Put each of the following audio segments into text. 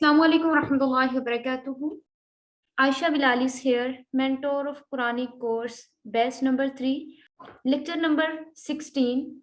Assalamu alaikum warahmatullahi wabarakatuh. Aisha Bilal is here, mentor of Quranic course, batch number 3, lecture number 16.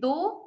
2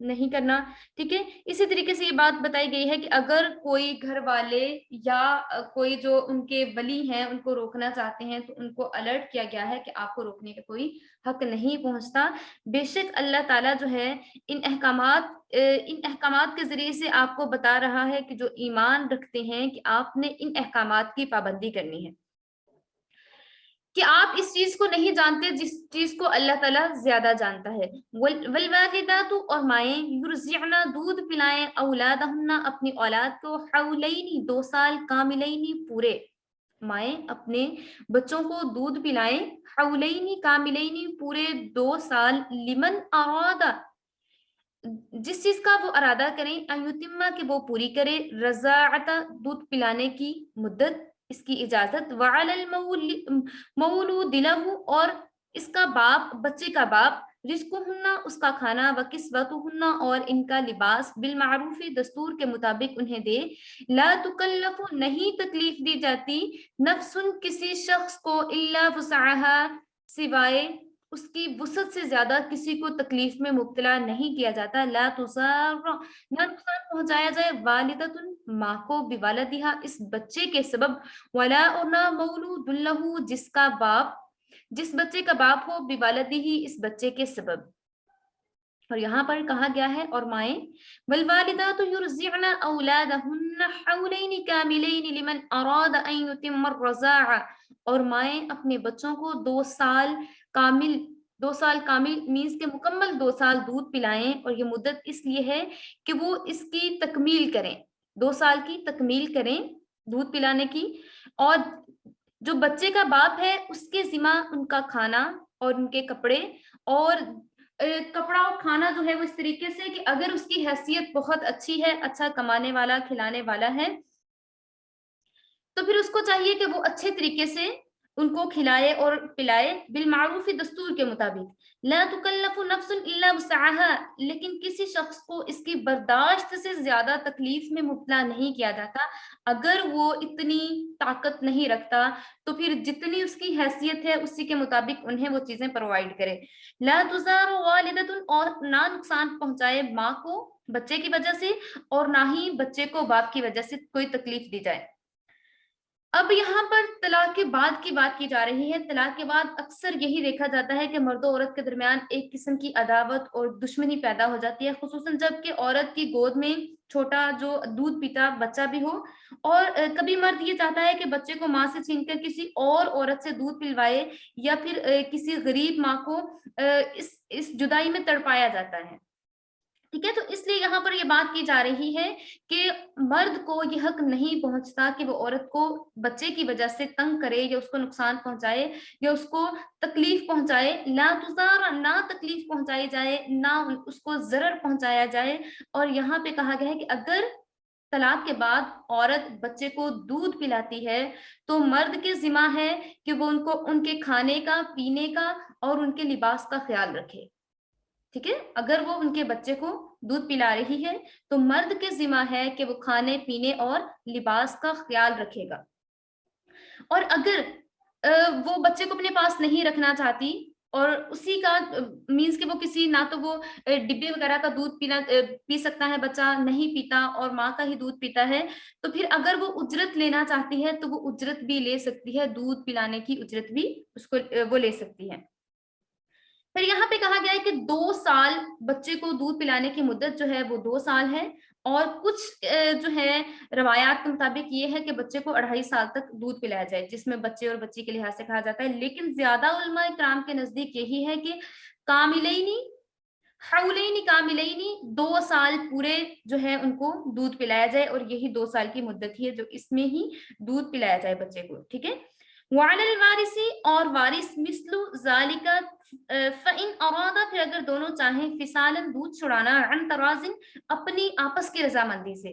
نہیں کرنا. ٹھیک ہے. اسی طریقے سے یہ بات بتائی گئی ہے کہ اگر کوئی گھر والے یا کوئی جو ان کے ولی ہیں ان کو روکنا چاہتے ہیں تو ان کو الرٹ کیا گیا ہے کہ آپ کو روکنے کا کوئی حق نہیں پہنچتا. بے شک اللہ تعالیٰ جو ہے ان احکامات کے ذریعے سے آپ کو بتا رہا ہے کہ جو ایمان رکھتے ہیں کہ آپ نے ان احکامات کی پابندی کرنی ہے، کہ آپ اس چیز کو نہیں جانتے جس چیز کو اللہ تعالیٰ زیادہ جانتا ہے. والوالدات اور مائیں یرضعن دودھ پلائیں اولادہن اپنی اولاد کو حولین 2 سال کاملین پورے. مائیں اپنے بچوں کو دودھ پلائیں حولین کاملین پورے 2 سال لمن اراد جس چیز کا وہ ارادہ کریں ایتمہ کہ وہ پوری کرے رضاعت دودھ پلانے کی مدت، اس کی اجازت. وعلی المولود لہ اور اس کا باپ بچے کا باپ رزقہن اس کا کھانا وکسوتہن اور ان کا لباس بالمعروف دستور کے مطابق انہیں دے. لا تکلف نہیں تکلیف دی جاتی نفس کسی شخص کو الا وسعها سوائے اس کی وسعت سے زیادہ کسی کو تکلیف میں مبتلا نہیں کیا جاتا. لا تضار نہ نقصان پہنچایا جائے والدۃ ماں کو بوالدہا اس بچے کے سبب، ولا اور نہ مولود لہ جس بچے کا باپ ہو بوالدہ اس بچے کے سبب. اور یہاں پر کہا گیا ہے اور مائیں والوالدات یرضعن اولادہن حولین کاملین لمن اراد ان یتم الرضاعہ اور مائیں اپنے بچوں کو 2 سال کامل مینز کے مکمل 2 سال دودھ پلائیں. اور یہ مدت اس لیے ہے کہ وہ اس کی تکمیل کریں، 2 سال کی تکمیل کریں دودھ پلانے کی. اور جو بچے کا باپ ہے اس کے ذمہ ان کا کھانا اور ان کے کپڑے، اور کپڑا اور کھانا جو ہے وہ اس طریقے سے کہ اگر اس کی حیثیت بہت اچھی ہے، اچھا کمانے والا کھلانے والا ہے، تو پھر اس کو چاہیے کہ وہ اچھے طریقے سے ان کو کھلائے اور پلائے بالمعروف دستور کے مطابق. لا تکلف نفس الا وسعها لیکن کسی شخص کو اس کی برداشت سے زیادہ تکلیف میں مبتلا نہیں کیا جاتا. اگر وہ اتنی طاقت نہیں رکھتا تو پھر جتنی اس کی حیثیت ہے اسی کے مطابق انہیں وہ چیزیں پرووائڈ کرے. لا تضار والدۃ اور نہ نقصان پہنچائے ماں کو بچے کی وجہ سے، اور نہ ہی بچے کو باپ کی وجہ سے کوئی تکلیف دی جائے. اب یہاں پر طلاق کے بعد کی بات کی جا رہی ہے. طلاق کے بعد اکثر یہی دیکھا جاتا ہے کہ مرد و عورت کے درمیان ایک قسم کی عداوت اور دشمنی پیدا ہو جاتی ہے، خصوصاً جب کہ عورت کی گود میں چھوٹا جو دودھ پیتا بچہ بھی ہو، اور کبھی مرد یہ چاہتا ہے کہ بچے کو ماں سے چھین کر کسی اور عورت سے دودھ پلوائے، یا پھر کسی غریب ماں کو اس جدائی میں تڑپایا جاتا ہے. ٹھیک ہے. تو اس لیے یہاں پر یہ بات کی جا رہی ہے کہ مرد کو یہ حق نہیں پہنچتا کہ وہ عورت کو بچے کی وجہ سے تنگ کرے یا اس کو نقصان پہنچائے یا اس کو تکلیف پہنچائے. لا تضار نہ تکلیف پہنچائی جائے نہ اس کو ضرر پہنچایا جائے. اور یہاں پہ کہا گیا ہے کہ اگر طلاق کے بعد عورت بچے کو دودھ پلاتی ہے تو مرد کے ذمہ ہے کہ وہ ان کے کھانے کا، پینے کا اور ان کے لباس کا خیال رکھے. ٹھیک ہے. اگر وہ ان کے بچے کو دودھ پلا رہی ہے تو مرد کے ذمہ ہے کہ وہ کھانے پینے اور لباس کا خیال رکھے گا. اور اگر وہ بچے کو اپنے پاس نہیں رکھنا چاہتی اور اسی کا مینس کہ وہ کسی نہ تو وہ ڈبے وغیرہ کا دودھ پی سکتا ہے بچہ، نہیں پیتا اور ماں کا ہی دودھ پیتا ہے، تو پھر اگر وہ اجرت لینا چاہتی ہے تو وہ اجرت بھی لے سکتی ہے، دودھ پلانے کی اجرت بھی اس کو وہ لے سکتی ہے. پھر یہاں پہ کہا گیا ہے کہ 2 سال بچے کو دودھ پلانے کی مدت جو ہے وہ 2 سال ہے. اور کچھ جو ہے روایات کے مطابق یہ ہے کہ بچے کو 2.5 سال تک دودھ پلایا جائے، جس میں بچے اور بچی کے لحاظ سے کہا جاتا ہے. لیکن زیادہ علماء کرام کے نزدیک یہی ہے کہ کاملینی حولینی کاملینی 2 سال پورے جو ہے ان کو دودھ پلایا جائے، اور یہی 2 سال کی مدت ہی ہے جو اس میں ہی دودھ پلایا جائے بچے کو. ٹھیک ہے. وعلی الوارث اور وارث مثل ذالک فإن ارادا پھر اگر دونوں چاہیں فصالا دودھ چھڑانا عن تراز اپنی آپس کی رضامندی سے.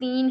3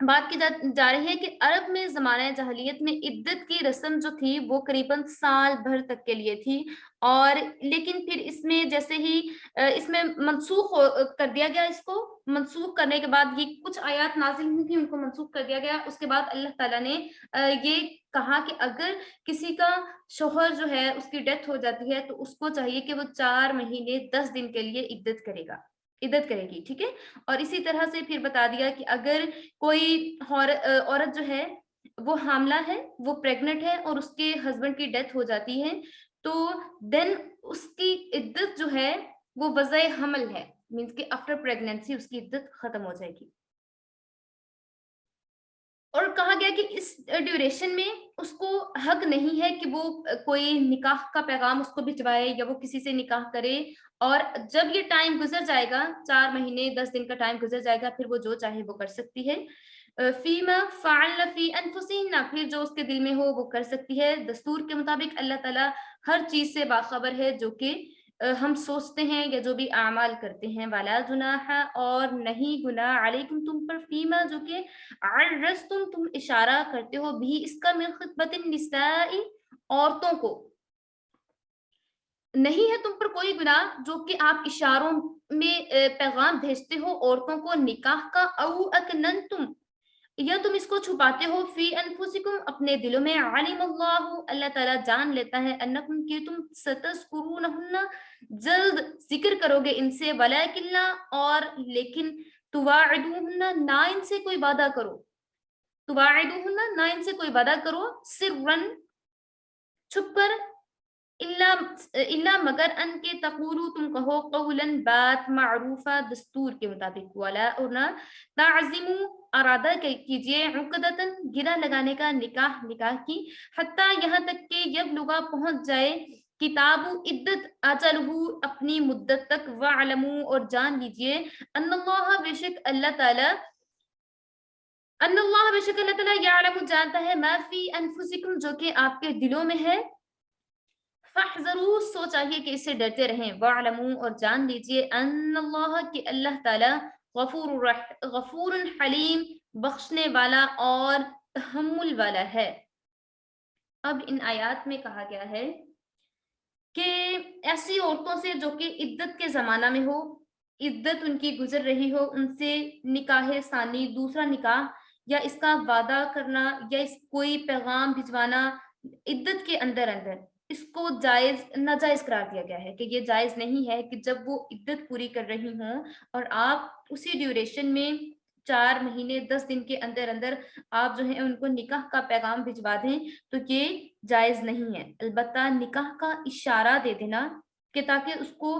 بات کی جا رہی ہے کہ عرب میں زمانہ جاہلیت میں عدت کی رسم جو تھی وہ قریباً سال بھر تک کے لیے تھی، اور لیکن پھر اس میں جیسے ہی اس میں منسوخ کر دیا گیا، اس کو منسوخ کرنے کے بعد یہ کچھ آیات نازل ہوئی تھی، ان کو منسوخ کر دیا گیا۔ اس کے بعد اللہ تعالیٰ نے یہ کہا کہ اگر کسی کا شوہر جو ہے اس کی ڈیتھ ہو جاتی ہے تو اس کو چاہیے کہ وہ 4 مہینے 10 دن کے لیے عدت کرے گی، ٹھیک ہے۔ اور اسی طرح سے پھر بتا دیا کہ اگر کوئی عورت جو ہے وہ حاملہ ہے، وہ پریگنٹ ہے اور اس کے ہسبینڈ کی ڈیتھ ہو جاتی ہے، تو دین اس کی عدت جو ہے وہ وضع حمل ہے، مینس کہ آفٹر پریگنینسی اس کی عدت ختم ہو جائے گی۔ اور کہا گیا کہ اس ڈیوریشن میں اس کو حق نہیں ہے کہ وہ کوئی نکاح کا پیغام اس کو بھجوائے یا وہ کسی سے نکاح کرے، اور جب یہ ٹائم گزر جائے گا، 4 مہینے 10 دن کا ٹائم گزر جائے گا، پھر وہ جو چاہے وہ کر سکتی ہے۔ فیما فعلن فی انفسہن، پھر جو اس کے دل میں ہو وہ کر سکتی ہے۔ دستور کے مطابق اللہ تعالیٰ ہر چیز سے باخبر ہے جو کہ ہم سوچتے ہیں یا جو بھی اعمال کرتے ہیں۔ ولا جناح، اور نہیں گناہ، علیکم تم پر، فیما جو کہ عرضتم تم اشارہ کرتے ہو، بھی اس کا، من خطبت النساء عورتوں کو، نہیں ہے تم پر کوئی گناہ جو کہ آپ اشاروں میں پیغام بھیجتے ہو عورتوں کو نکاح کا، او اکننتم، یا تم اس کو چھپاتے ہو، فی انفسکم اپنے دلوں میں، علم اللہ اللہ تعالیٰ جان لیتا ہے، انکم کہ تم ستذکرونہن جلد ذکر کرو گے ان سے، ولیکن اور لیکن، تواعدوہن نہ ان سے کوئی وعدہ کرو، تواعدوہن نہ ان سے کوئی وعدہ کرو، سرن چھپ کر، الا مگر ان کے تقولو تم کہو، قولا بات، معروفہ دستور کے مطابق، ولا اور نہ، تعزمو ارادہ کیجئے، عقدتن گرہ لگانے کا، نکاح کی، حتیٰ یہاں تک کہ یبلغ پہنچ جائے، کتاب عدت اجلہ اپنی مدت تک، وعلمو اور جان لیجئے، ان اللہ بے شک اللہ تعالی، ان اللہ بے شک اللہ تعالیٰ یعلم جانتا ہے، ما فی انفسکم جو کہ آپ کے دلوں میں ہے، فاحذروا سو چاہیے کہ اس سے ڈرتے رہیں، وعلموا اور جان لیجئے، ان اللہ کہ اللہ تعالی، غفور حلیم بخشنے والا اور تحمل والا ہے۔ اب ان آیات میں کہا گیا ہے کہ ایسی عورتوں سے جو کہ عدت کے زمانہ میں ہو، عدت ان کی گزر رہی ہو، ان سے نکاح ثانی، دوسرا نکاح یا اس کا وعدہ کرنا یا اس کوئی پیغام بھجوانا عدت کے اندر اس کو جائز ناجائز قرار دیا گیا ہے، کہ یہ جائز نہیں ہے کہ جب وہ عدت پوری کر رہی ہوں اور آپ اسی ڈیوریشن میں 4 مہینے 10 دن کے اندر آپ جو ہیں ان کو نکاح کا پیغام بھجوا دیں، تو یہ جائز نہیں ہے۔ البتہ نکاح کا اشارہ دے دینا کہ تاکہ اس کو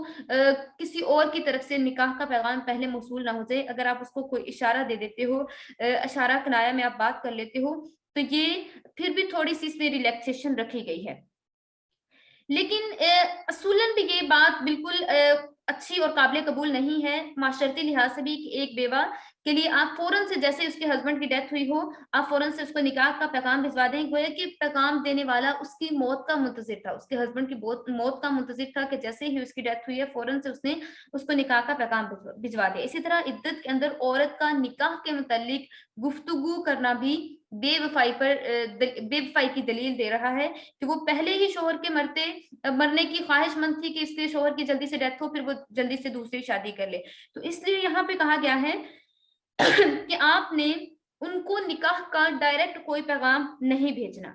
کسی اور کی طرف سے نکاح کا پیغام پہلے موصول نہ ہو جائے، اگر آپ اس کو کوئی اشارہ دے دیتے ہو، اشارہ کنایا میں آپ بات کر لیتے ہو، تو یہ پھر بھی تھوڑی سی اس میں ریلیکسیشن رکھی گئی ہے۔ لیکن اصولاً بھی یہ بات بالکل اچھی اور قابل قبول نہیں ہے معاشرتی لحاظ سے بھی، کہ ایک بیوہ کے لیے آپ فوراً سے، جیسے اس کے ہسبینڈ کی ڈیتھ ہوئی ہو، آپ فوراً سے اس کو نکاح کا پیغام بھجوا دیں، گویا کہ پیغام دینے والا اس کی موت کا منتظر تھا، اس کے ہسبینڈ کی موت کا منتظر تھا، کہ جیسے ہی اس کی ڈیتھ ہوئی ہے فوراً سے اس نے اس کو نکاح کا پیغام بھجوا دیا۔ اسی طرح عدت کے اندر عورت کا نکاح کے متعلق گفتگو کرنا بھی بے وفائی کی دلیل دے رہا ہے، کہ وہ پہلے ہی شوہر کے مرنے کی خواہش مند تھی کہ اس کے شوہر کی جلدی سے ڈیتھ ہو، پھر وہ جلدی سے دوسری شادی کر لے۔ تو اس لیے یہاں پہ کہا گیا ہے کہ آپ نے ان کو نکاح کا ڈائریکٹ کوئی پیغام نہیں بھیجنا،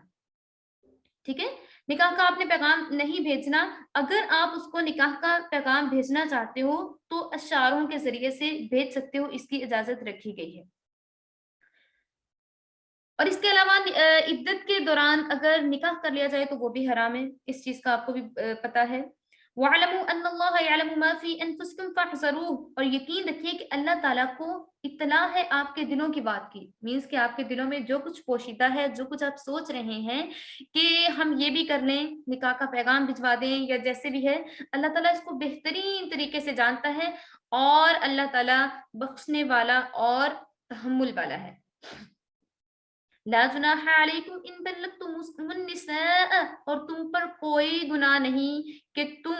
ٹھیک ہے، نکاح کا آپ نے پیغام نہیں بھیجنا۔ اگر آپ اس کو نکاح کا پیغام بھیجنا چاہتے ہو تو اشاروں کے ذریعے سے بھیج سکتے ہو، اس کی اجازت رکھی گئی ہے۔ اور اس کے علاوہ عدت کے دوران اگر نکاح کر لیا جائے تو وہ بھی حرام ہے، اس چیز کا آپ کو بھی پتا ہے۔ وَاعْلَمُوا أَنَّ اللَّهَ يَعْلَمُ مَا فِي أَنفُسِكُمْ فَاحْذَرُوهُ، اور یقین رکھیے کہ اللہ تعالیٰ کو اطلاع ہے آپ کے دلوں کی بات کی، مینس کہ آپ کے دلوں میں جو کچھ پوشیدہ ہے، جو کچھ آپ سوچ رہے ہیں کہ ہم یہ بھی کر لیں، نکاح کا پیغام بھجوا دیں یا جیسے بھی ہے، اللہ تعالیٰ اس کو بہترین طریقے سے جانتا ہے، اور اللہ تعالیٰ بخشنے والا اور تحمل والا ہے۔ لا جناح علیکم ان طلقتم النساء، اور تم پر کوئی گناہ نہیں کہ تم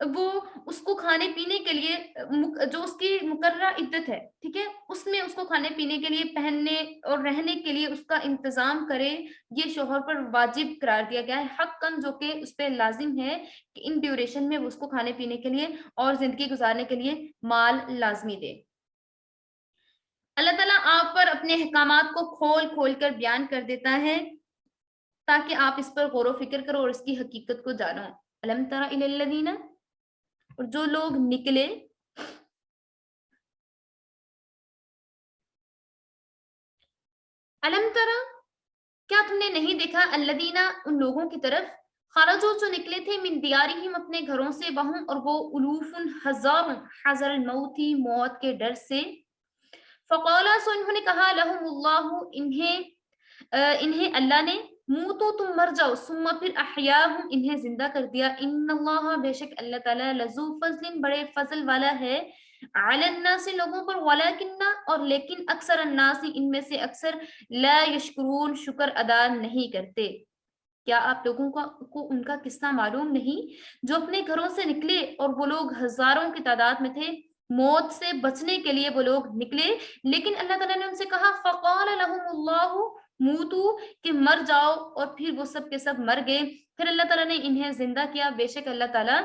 وہ اس کو کھانے پینے کے لیے جو اس کی مقررہ عدت ہے، ٹھیک ہے، اس میں اس کو کھانے پینے کے لیے، پہننے اور رہنے کے لیے اس کا انتظام کرے، یہ شوہر پر واجب قرار دیا گیا ہے، حقاً، جو کہ اس پہ لازم ہے کہ ان ڈیوریشن میں وہ اس کو کھانے پینے کے لیے اور زندگی گزارنے کے لیے مال لازمی دے۔ اللہ تعالیٰ آپ پر اپنے احکامات کو کھول کھول کر بیان کر دیتا ہے تاکہ آپ اس پر غور و فکر کرو اور اس کی حقیقت کو جانو۔ الم تر الی الذین، اور جو لوگ نکلے، الم ترا، کیا تم نے نہیں دیکھا، الذین، ان لوگوں کی طرف، خرجوا، جو نکلے تھے، من دیارہم، اپنے گھروں سے، وہم، اور وہ، الوف، ہزاروں، حذر الموت، موت کے ڈر سے، فقالا، سو انہوں نے کہا، لہم اللہ، انہیں اللہ نے، موتو، تم مر جاؤ، ثم، پھر احیاہم، انہیں زندہ کر دیا، ان اللہ، بے شک اللہ تعالیٰ، لذو فضل، بڑے فضل والا ہے، علی الناس، لوگوں پر، ولکن، اور لیکن، اکثر الناس، ان میں سے اکثر، لا یشکرون، شکر ادا نہیں کرتے۔ کیا آپ لوگوں کو ان کا قصہ معلوم نہیں، جو اپنے گھروں سے نکلے اور وہ لوگ ہزاروں کی تعداد میں تھے، موت سے بچنے کے لیے وہ لوگ نکلے، لیکن اللہ تعالیٰ نے ان سے کہا، فقال لهم اللہ، موتو، کہ مر جاؤ، اور پھر وہ سب کے سب مر گئے، پھر اللہ تعالیٰ نے انہیں زندہ کیا، بے شک اللہ تعالیٰ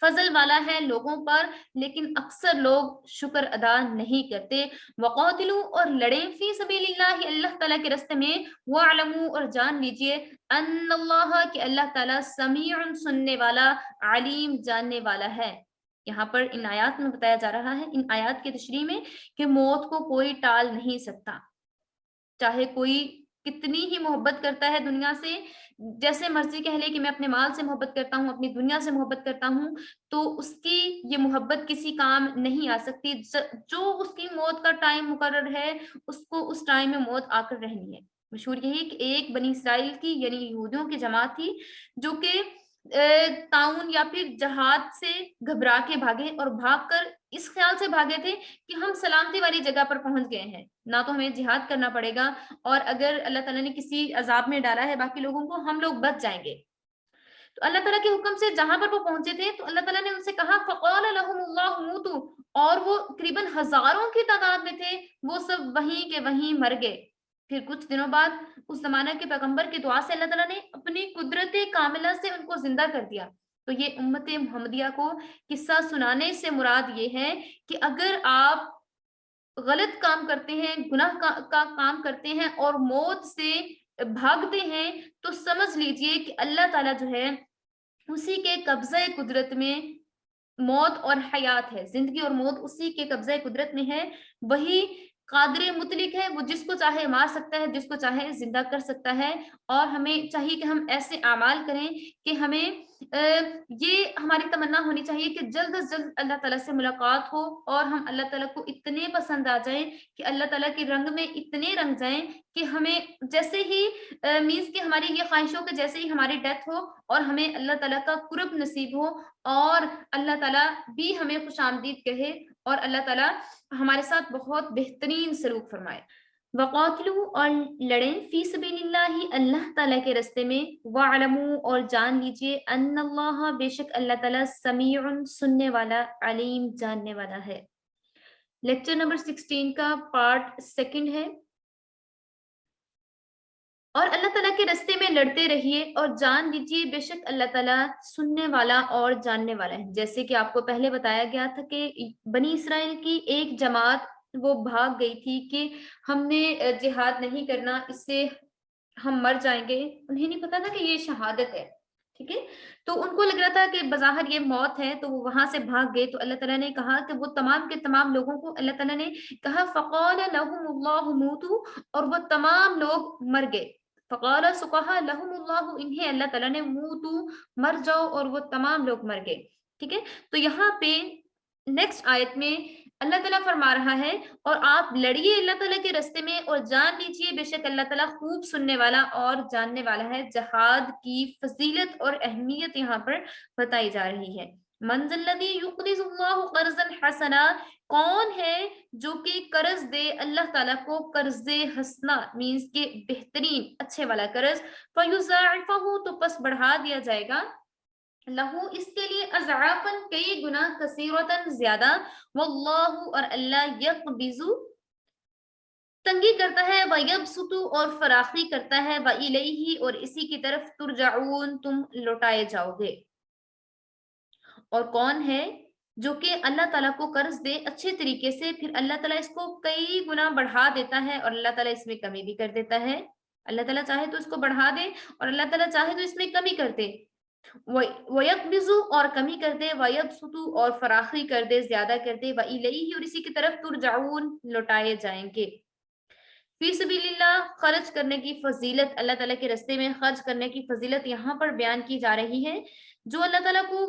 فضل والا ہے لوگوں پر، لیکن اکثر لوگ شکر ادا نہیں کرتے۔ وقاتلو، اور لڑیں، فی سبیل اللہ، اللہ تعالیٰ کے راستے میں، وعلمو، اور جان لیجئے، ان اللہ، کہ اللہ تعالیٰ، سمیع، سننے والا، علیم، جاننے والا ہے۔ یہاں پر ان آیات میں بتایا جا رہا ہے، ان آیات کی تشریح میں، کہ موت کو کوئی ٹال نہیں سکتا، چاہے کوئی کتنی ہی محبت کرتا ہے دنیا سے، جیسے مرضی کہہ لے کہ میں اپنے مال سے محبت کرتا ہوں، اپنی دنیا سے محبت کرتا ہوں، تو اس کی یہ محبت کسی کام نہیں آ سکتی، جو اس کی موت کا ٹائم مقرر ہے، اس کو اس ٹائم میں موت آ کر رہنی ہے۔ مشہور یہی کہ ایک بنی اسرائیل کی، یعنی یہودیوں کی جماعت تھی، جو کہ تعاون یا پھر جہاد سے گھبرا کے بھاگے، اور بھاگ کر اس خیال سے بھاگے تھے کہ ہم سلامتی والی جگہ پر پہنچ گئے ہیں، نہ تو ہمیں جہاد کرنا پڑے گا، اور اگر اللہ تعالیٰ نے کسی عذاب میں ڈالا ہے باقی لوگوں کو، ہم لوگ بچ جائیں گے۔ تو اللہ تعالیٰ کے حکم سے جہاں پر وہ پہنچے تھے، تو اللہ تعالیٰ نے ان سے کہا، فقال لهم اللہ موتو، اور وہ قریباً ہزاروں کی تعداد میں تھے، وہ سب وہیں کے وہیں مر گئے۔ پھر کچھ دنوں بعد اس زمانہ کے پیغمبر کی دعا سے اللہ تعالیٰ نے اپنی قدرت کاملہ سے ان کو زندہ کر دیا۔ تو یہ امت محمدیہ کو قصہ سنانے سے مراد یہ ہے کہ اگر آپ غلط کام کرتے ہیں، گناہ کا کام کرتے ہیں اور موت سے بھاگتے ہیں، تو سمجھ لیجئے کہ اللہ تعالیٰ جو ہے، اسی کے قبضہ قدرت میں موت اور حیات ہے، زندگی اور موت اسی کے قبضہ قدرت میں ہے، وہی قادر مطلق ہے، وہ جس کو چاہے مار سکتا ہے، جس کو چاہے زندہ کر سکتا ہے، اور ہمیں چاہیے کہ ہم ایسے اعمال کریں کہ ہمیں یہ ہماری تمنا ہونی چاہیے کہ جلد از جلد اللہ تعالیٰ سے ملاقات ہو، اور ہم اللہ تعالیٰ کو اتنے پسند آ جائیں کہ اللہ تعالیٰ کے رنگ میں اتنے رنگ جائیں کہ ہمیں جیسے ہی مینس کہ ہماری یہ خواہش ہو کہ جیسے ہی ہماری ڈیتھ ہو اور ہمیں اللہ تعالیٰ کا قرب نصیب ہو، اور اللہ تعالیٰ بھی ہمیں خوش آمدید کہے، اور اللہ تعالیٰ ہمارے ساتھ بہت بہترین سلوک فرمائے۔ وقاتلو، اور لڑیں، فی سبیل اللہ، اللہ تعالیٰ کے راستے میں، وعلمو، اور جان لیجئے، ان اللہ، بے شک اللہ تعالیٰ، سمیع، سننے والا، علیم، جاننے والا ہے۔ لیکچر نمبر 16 کا پارٹ سیکنڈ ہے۔ اور اللہ تعالیٰ کے راستے میں لڑتے رہیے، اور جان لیجیے بے شک اللہ تعالیٰ سننے والا اور جاننے والا ہے۔ جیسے کہ آپ کو پہلے بتایا گیا تھا کہ بنی اسرائیل کی ایک جماعت وہ بھاگ گئی تھی کہ ہم نے جہاد نہیں کرنا، اس سے ہم مر جائیں گے، انہیں نہیں پتا تھا کہ یہ شہادت ہے، ٹھیک ہے، تو ان کو لگ رہا تھا کہ بظاہر یہ موت ہے، تو وہ وہاں سے بھاگ گئے۔ تو اللہ تعالیٰ نے کہا کہ وہ تمام کے تمام لوگوں کو اللہ تعالیٰ نے کہا، فقال لهم اللہ موتو، اور وہ تمام لوگ مر گئے۔ فقال، سو کہا، لهم اللہ، انہیں اللہ تعالیٰ نے، موتو، مر جاؤ، اور وہ تمام لوگ مر گئے، ٹھیک ہے۔ تو یہاں پہ نیکسٹ آیت میں اللہ تعالیٰ فرما رہا ہے، اور آپ لڑیے اللہ تعالیٰ کے راستے میں، اور جان لیجیے بے شک اللہ تعالیٰ خوب سننے والا اور جاننے والا ہے۔ جہاد کی فضیلت اور اہمیت یہاں پر بتائی جا رہی ہے۔ من ذا الذی یقرض اللہ قرضا حسنا، کون ہے جو کہ قرض دے اللہ تعالیٰ کو قرض حسنا، مینس کے بہترین اچھے والا قرض، فیضاعفہ، تو پس بڑھا دیا جائے گا، لہو اس کے لیے اضعافن کئی گنا کثیرتن زیادہ واللہ اور اللہ یقبض تنگی کرتا ہے ویبسط اور فراخی کرتا ہے وإلیہ اور اسی کی طرف ترجعون تم لوٹائے جاؤ گے. اور کون ہے جو کہ اللہ تعالیٰ کو قرض دے اچھے طریقے سے پھر اللہ تعالیٰ اس کو کئی گنا بڑھا دیتا ہے اور اللہ تعالیٰ اس میں کمی بھی کر دیتا ہے. اللہ تعالیٰ چاہے تو اس کو بڑھا دے اور اللہ تعالیٰ چاہے تو اس میں کمی کر دے. وَيَقْبِضُ اور کمی کر دے وَيَبْسُطُ اور فراخی کر دے زیادہ کر دے وَإِلَيْهِ اور اسی کی طرف ترجعون لوٹائے جائیں گے. فی سبیل اللہ خرچ کرنے کی فضیلت، اللہ تعالیٰ کے راستے میں خرچ کرنے کی فضیلت یہاں پر بیان کی جا رہی ہے. جو اللہ تعالیٰ کو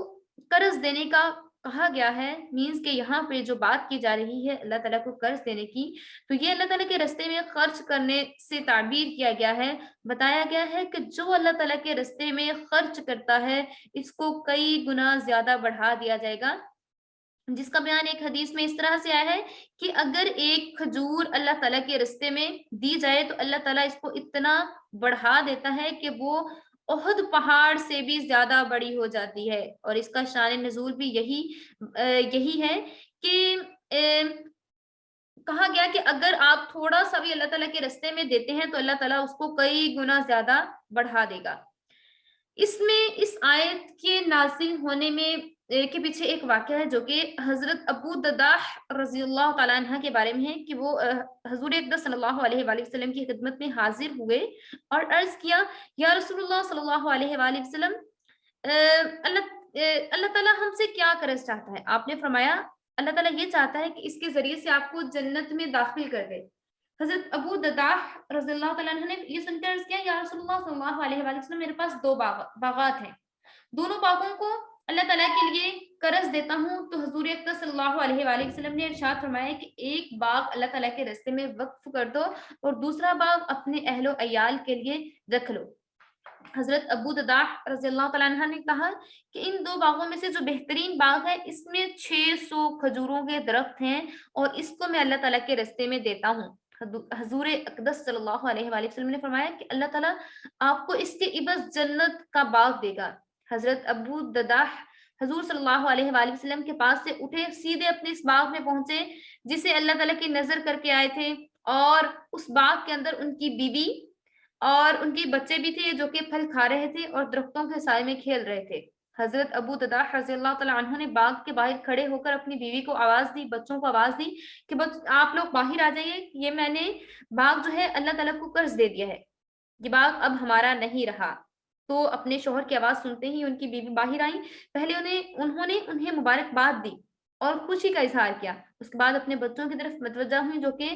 قرض دینے کا کہا گیا ہے، مینز کہ یہاں پہ جو بات کی جا رہی ہے اللہ تعالیٰ کو قرض دینے کی، تو یہ اللہ تعالیٰ کے راستے میں خرچ کرنے سے تعبیر کیا گیا ہے. بتایا گیا ہے کہ جو اللہ تعالیٰ کے راستے میں خرچ کرتا ہے اس کو کئی گنا زیادہ بڑھا دیا جائے گا. جس کا بیان ایک حدیث میں اس طرح سے آیا ہے کہ اگر ایک کھجور اللہ تعالیٰ کے راستے میں دی جائے تو اللہ تعالیٰ اس کو اتنا بڑھا دیتا ہے کہ وہ احد پہاڑ سے بھی زیادہ بڑی ہو جاتی ہے. اور اس کا شان نزول بھی یہی ہے کہ کہا گیا کہ اگر آپ تھوڑا سا بھی اللہ تعالیٰ کے راستے میں دیتے ہیں تو اللہ تعالیٰ اس کو کئی گنا زیادہ بڑھا دے گا. اس میں اس آیت کے نازل ہونے میں کے پیچھے ایک واقعہ ہے جو کہ حضرت ابو دداح رضی اللہ تعالیٰ عنہ کے بارے میں ہے کہ وہ حضور اقدس صلی اللہ علیہ وآلہ وسلم کی خدمت میں حاضر ہوئے اور عرض کیا یا رسول اللہ صلی اللہ علیہ وآلہ وسلم اللہ تعالیٰ ہم سے کیا قرض چاہتا ہے؟ آپ نے فرمایا اللہ تعالیٰ یہ چاہتا ہے کہ اس کے ذریعے سے آپ کو جنت میں داخل کر دے. حضرت ابو دداح رضی اللہ تعالیٰ عنہ نے یہ سن کر عرض کیا یا رسول اللہ صلی اللہ علیہ وآلہ وسلم میرے پاس 2 باغات ہیں، دونوں باغوں کو اللہ تعالیٰ کے لیے قرض دیتا ہوں. تو حضور اقدس صلی اللہ علیہ وآلہ وسلم نے ارشاد فرمایا کہ ایک باغ اللہ تعالیٰ کے راستے میں وقف کر دو اور دوسرا باغ اپنے اہل و عیال کے لیے رکھ لو. حضرت ابو دداح رضی اللہ تعالیٰ عنہ نے کہا کہ ان 2 باغوں میں سے جو بہترین باغ ہے اس میں 600 کھجوروں کے درخت ہیں اور اس کو میں اللہ تعالیٰ کے راستے میں دیتا ہوں. حضور اقدس صلی اللہ علیہ وآلہ وسلم نے فرمایا کہ اللہ تعالیٰ آپ کو اس کے عوض جنت کا باغ دے گا. حضرت ابو دداح حضور صلی اللہ علیہ وآلہ وسلم کے پاس سے اٹھے سیدھے اپنے اس باغ میں پہنچے جسے اللہ تعالیٰ کی نظر کر کے آئے تھے اور اس باغ کے اندر ان کی بیوی اور ان کے بچے بھی تھے جو کہ پھل کھا رہے تھے اور درختوں کے سائے میں کھیل رہے تھے. حضرت ابو دداح رضی اللہ تعالیٰ عنہ نے باغ کے باہر کھڑے ہو کر اپنی بیوی کو آواز دی، بچوں کو آواز دی کہ آپ لوگ باہر آ جائیے، یہ میں نے باغ جو ہے اللہ تعالیٰ کو قرض دے دیا ہے، یہ باغ اب ہمارا نہیں رہا. تو اپنے شوہر کی آواز سنتے ہی ان کی بیوی باہر آئیں. پہلے انہوں نے انہیں مبارکباد دی اور خوشی کا اظہار کیا. اس کے بعد اپنے بچوں کی طرف متوجہ ہوئی جو کہ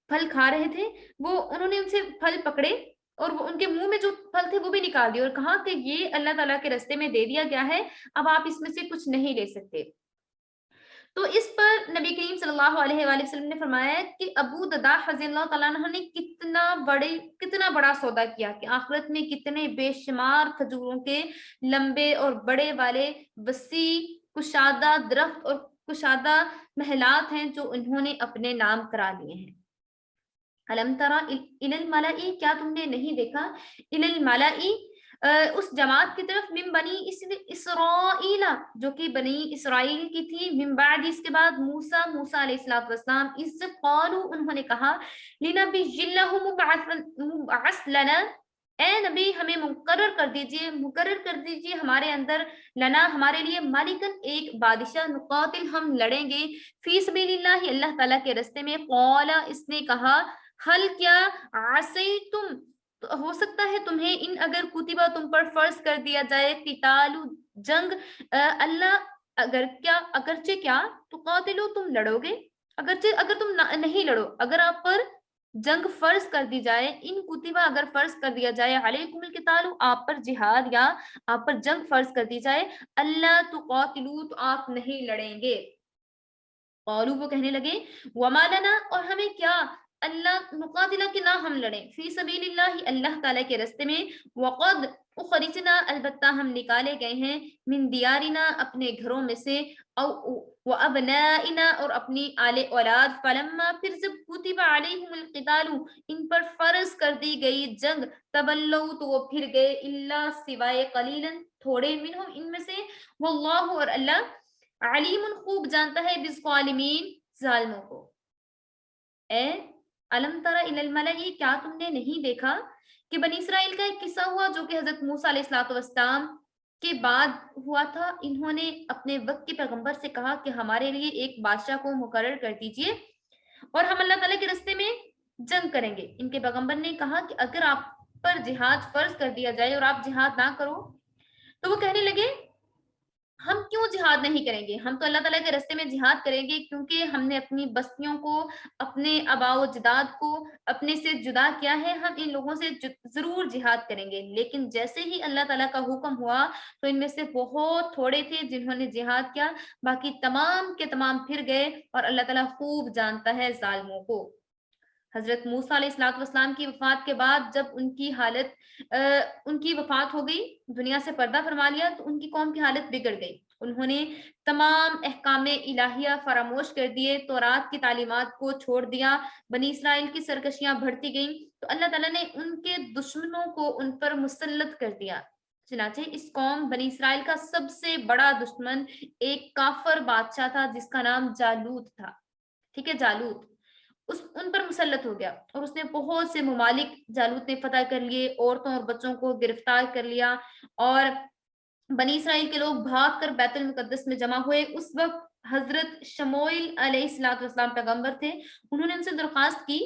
پھل کھا رہے تھے. انہوں نے ان سے پھل پکڑے اور وہ ان کے منہ میں جو پھل تھے وہ بھی نکال دیے اور کہا کہ یہ اللہ تعالیٰ کے راستے میں دے دیا گیا ہے، اب آپ اس میں سے کچھ نہیں لے سکتے. تو اس پر نبی کریم صلی اللہ علیہ وآلہ وسلم نے فرمایا کہ ابو دداح رضی اللہ تعالیٰ عنہ نے کتنا بڑا سودا کیا کہ آخرت میں کتنے بے شمار کھجوروں کے لمبے اور بڑے والے وسیع کشادہ درخت اور کشادہ محلات ہیں جو انہوں نے اپنے نام کرا لیے ہیں. الم ترى الى الملأ کیا تم نے نہیں دیکھا الى الملأ اس جماعت کی طرف من بنی اسرائیل جو کہ بنی اسرائیل کی تھی، من بعد اس کے بعد موسیٰ علیہ الصلوۃ والسلام اس قالوا انہوں نے کہا لنبی لہ مبعث لنا اے نبی ہمیں مقرر کر دیجئے ہمارے اندر لنا ہمارے لیے مالکن ایک بادشاہ نقاتل ہم لڑیں گے فی سبیل اللہ اللہ تعالیٰ کے راستے میں. قال اس نے کہا حل کیا عصیتم ہو سکتا ہے تمہیں ان اگر کتبہ تم پر فرض کر دیا جائے قتال جنگ اللہ اگرچہ کیا تو قاتلو تم لڑو گے اگر تم نہیں لڑو اگر آپ پر جنگ فرض کر دی جائے ان کتبہ اگر فرض کر دیا جائے علیکم القتال آپ پر جہاد یا آپ پر جنگ فرض کر دی جائے اللہ تقاتلو تو آپ نہیں لڑیں گے. قالو وہ کہنے لگے وما لنا اور ہمیں کیا اللہ نقاتلہ کہ نہ ہم لڑیں فی سبیل اللہ اللہ تعالیٰ کے راستے میں وقد اخرجنا البتہ ہم نکالے گئے ہیں من دیارنا اپنے گھروں میں سے وابنائنا اور اپنی آل اولاد فلما پھر جب کتب علیہم القتال ان پر فرض کر دی گئی جنگ تولوا تو وہ پھر گئے الا سوائے قلیلا تھوڑے منہم ان میں سے، واللہ اور اللہ علیم خوب جانتا ہے بالظالمین ظالموں کو۔ اے علم تر الی الملئی، کیا تم نے نہیں دیکھا کہ بنی اسرائیل کا ایک قصہ ہوا جو کہ حضرت موسیٰ علیہ الصلوۃ والسلام کے بعد ہوا تھا۔ انہوں نے اپنے وقت کے پیغمبر سے کہا کہ ہمارے لیے ایک بادشاہ کو مقرر کر دیجئے اور ہم اللہ تعالیٰ کے رستے میں جنگ کریں گے۔ ان کے پیغمبر نے کہا کہ اگر آپ پر جہاد فرض کر دیا جائے اور آپ جہاد نہ کرو، تو وہ کہنے لگے ہم کیوں جہاد نہیں کریں گے، ہم تو اللہ تعالیٰ کے رستے میں جہاد کریں گے، کیونکہ ہم نے اپنی بستیوں کو، اپنے آباء و اجداد کو اپنے سے جدا کیا ہے، ہم ان لوگوں سے ضرور جہاد کریں گے۔ لیکن جیسے ہی اللہ تعالیٰ کا حکم ہوا تو ان میں سے بہت تھوڑے تھے جنہوں نے جہاد کیا، باقی تمام کے تمام پھر گئے، اور اللہ تعالیٰ خوب جانتا ہے ظالموں کو۔ حضرت موسیٰ علیہ الصلوۃ والسلام کی وفات کے بعد جب ان کی وفات ہو گئی، دنیا سے پردہ فرما لیا، تو ان کی قوم کی حالت بگڑ گئی۔ انہوں نے تمام احکام الہیہ فراموش کر دیے، تورات کی تعلیمات کو چھوڑ دیا، بنی اسرائیل کی سرکشیاں بڑھتی گئیں، تو اللہ تعالیٰ نے ان کے دشمنوں کو ان پر مسلط کر دیا۔ چنانچہ اس قوم بنی اسرائیل کا سب سے بڑا دشمن ایک کافر بادشاہ تھا جس کا نام جالوت تھا، ٹھیک ہے، جالوت ان پر مسلط ہو گیا، اور اس نے بہت سے ممالک جالوت نے فتح کر لیے، عورتوں اور بچوں کو گرفتار کر لیا، اور بنی اسرائیل کے لوگ بھاگ کر بیت المقدس میں جمع ہوئے۔ اس وقت حضرت شموئیل علیہ الصلوۃ والسلام پیغمبر تھے، انہوں نے ان سے درخواست کی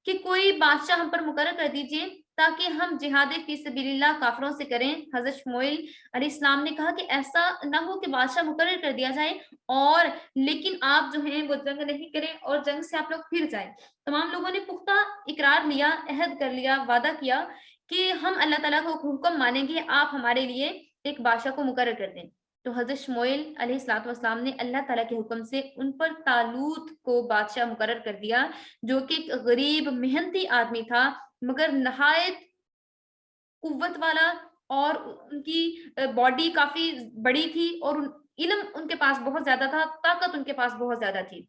کہ کوئی بادشاہ ہم پر مقرر کر دیجئے تاکہ ہم جہاد فی سبیل اللہ کافروں سے کریں۔ حضرت شموئیل علیہ السلام نے کہا کہ ایسا نہ ہو کہ بادشاہ مقرر کر دیا جائے اور لیکن آپ جو ہیں وہ جنگ نہیں کریں اور جنگ سے آپ لوگ پھر جائیں۔ تمام لوگوں نے پختہ اقرار لیا، عہد کر لیا، وعدہ کیا کہ ہم اللہ تعالیٰ کو حکم مانیں گے، آپ ہمارے لیے ایک بادشاہ کو مقرر کر دیں۔ تو حضرت شموئیل علیہ الصلوۃ والسلام نے اللہ تعالیٰ کے حکم سے ان پر طالوت کو بادشاہ مقرر کر دیا، جو کہ ایک غریب محنتی آدمی تھا، مگر نہایت قوت والا، اور ان کی باڈی کافی بڑی تھی، اور علم ان کے پاس بہت زیادہ تھا، طاقت ان کے پاس بہت زیادہ تھی۔